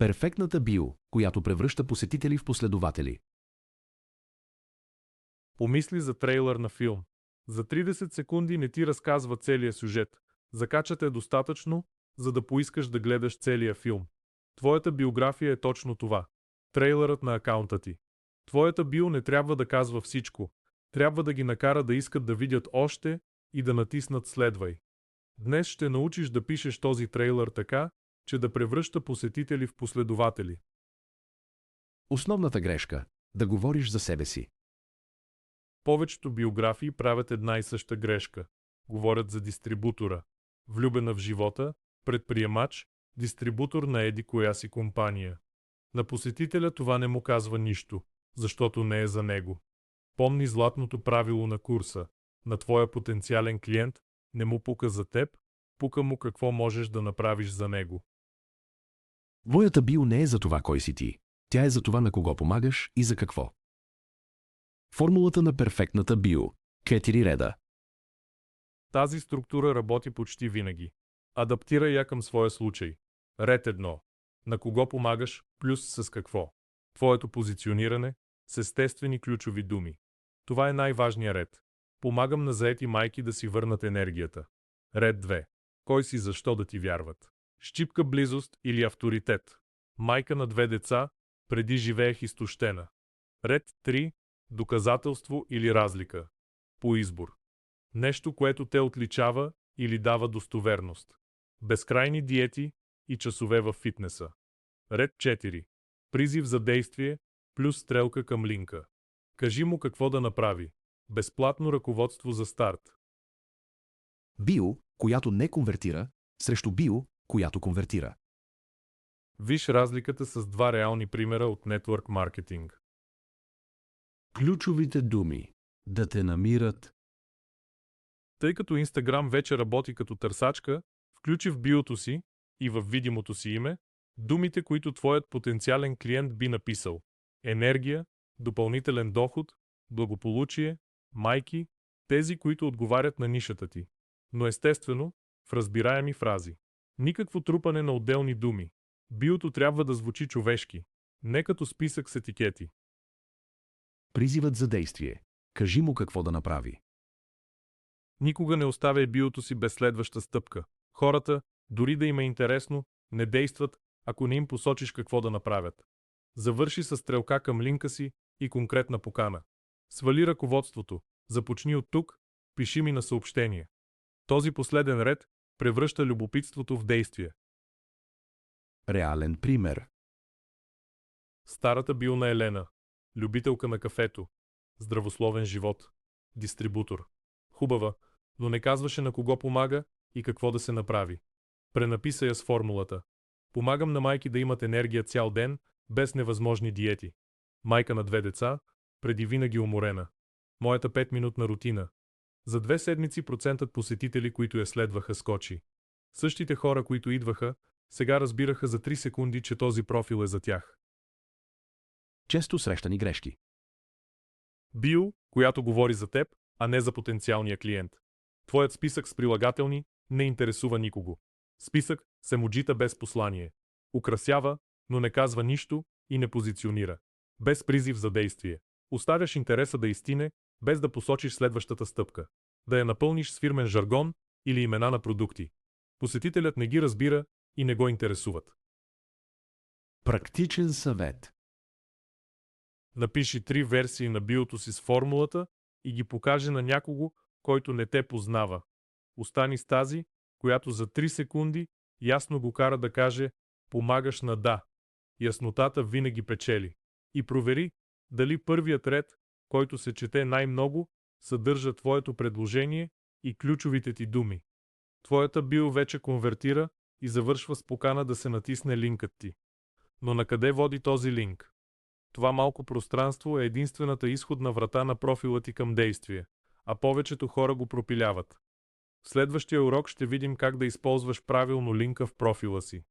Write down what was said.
Перфектната био, която превръща посетители в последователи. Помисли за трейлър на филм. За 30 секунди не ти разказва целия сюжет. Закачате е достатъчно, за да поискаш да гледаш целия филм. Твоята биография е точно това. Трейлърът на акаунта ти. Твоята био не трябва да казва всичко. Трябва да ги накара да искат да видят още и да натиснат следвай. Днес ще научиш да пишеш този трейлър така, че да превръща посетители в последователи. Основната грешка – да говориш за себе си. Повечето биографии правят една и съща грешка. Говорят за дистрибутора. Влюбена в живота, предприемач, дистрибутор на еди коя си компания. На посетителя това не му казва нищо, защото не е за него. Помни златното правило на курса. На твоя потенциален клиент не му пука за теб, пука му какво можеш да направиш за него. Твоята био не е за това кой си ти. Тя е за това на кого помагаш и за какво. Формулата на перфектната био. 4 реда. Тази структура работи почти винаги. Адаптирай я към своя случай. Ред 1. На кого помагаш, плюс с какво. Твоето позициониране с естествени ключови думи. Това е най-важният ред. Помагам на заети майки да си върнат енергията. Ред 2. Кой си, защо да ти вярват. Щипка близост или авторитет. Майка на 2 деца, преди живеех изтощена. Ред 3. Доказателство или разлика. По избор. Нещо, което те отличава или дава достоверност. Безкрайни диети и часове във фитнеса. Ред 4. Призив за действие плюс стрелка към линка. Кажи му какво да направи. Безплатно ръководство за старт. Био, която не конвертира, срещу био, която конвертира. Виж разликата с два реални примера от нетворк маркетинг. Ключовите думи. Да те намират. Тъй като Instagram вече работи като търсачка, включи в биото си и в видимото си име думите, които твоят потенциален клиент би написал. Енергия, допълнителен доход, благополучие, майки, тези, които отговарят на нишата ти. Но естествено, в разбираеми фрази. Никакво трупане на отделни думи. Биото трябва да звучи човешки, не като списък с етикети. Призивът за действие. Кажи му какво да направи. Никога не оставяй биото си без следваща стъпка. Хората, дори да им е интересно, не действат, ако не им посочиш какво да направят. Завърши с стрелка към линка си и конкретна покана. Свали ръководството, започни от тук, пиши ми на съобщение. Този последен ред превръща любопитството в действие. Реален пример. Старата био на Елена. Любителка на кафето. Здравословен живот. Дистрибутор. Хубава, но не казваше на кого помага и какво да се направи. Пренаписа я с формулата. Помагам на майки да имат енергия цял ден, без невъзможни диети. Майка на 2 деца, преди винаги уморена. Моята 5-минутна рутина. За 2 седмици процентът посетители, които я следваха, скочи. Същите хора, които идваха, сега разбираха за 3 секунди, че този профил е за тях. Често срещани грешки. Био, която говори за теб, а не за потенциалния клиент. Твоят списък с прилагателни не интересува никого. Списък с емоджита без послание. Украсява, но не казва нищо и не позиционира. Без призив за действие. Оставяш интереса да изтине, без да посочиш следващата стъпка. Да я напълниш с фирмен жаргон или имена на продукти. Посетителят не ги разбира и не го интересуват. Практичен съвет. Напиши 3 версии на биото си с формулата и ги покажи на някого, който не те познава. Остани с тази, която за 3 секунди ясно го кара да каже «помагаш на да». Яснотата винаги печели. И провери дали първият ред, който се чете най-много, съдържа твоето предложение и ключовите ти думи. Твоята био вече конвертира и завършва с покана да се натисне линкът ти. Но на къде води този линк? Това малко пространство е единствената изходна врата на профила ти към действие, а повечето хора го пропиляват. В следващия урок ще видим как да използваш правилно линка в профила си.